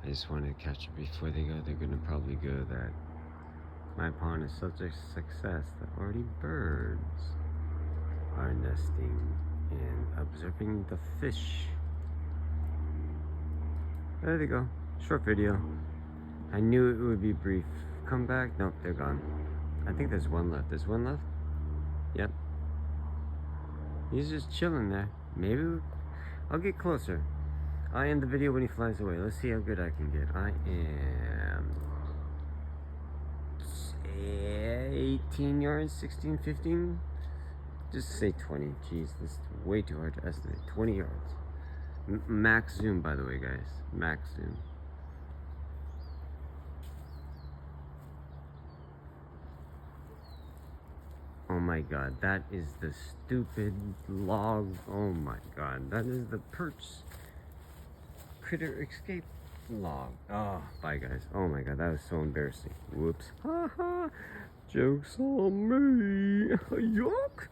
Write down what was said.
I just want to catch it before they go. They're gonna probably go that my pond is such a success that already birds are nesting and observing the fish. There they go. Short video. I knew it would be brief. Come back. Nope, they're gone. I think there's one left. There's one left? Yep. He's just chilling there. Maybe I'll get closer. I'll end the video when he flies away. Let's see how good I can get. I am 18 yards, 16, 15. Just say 20. Jeez, this is way too hard to estimate. 20 yards. Max zoom, by the way, guys. Max zoom. Oh my god, that is the stupid log. Oh my god, that is the perch critter escape log. Oh, bye guys. Oh my god, that was so embarrassing. Whoops. Ha ha. Joke's on me. Yuck.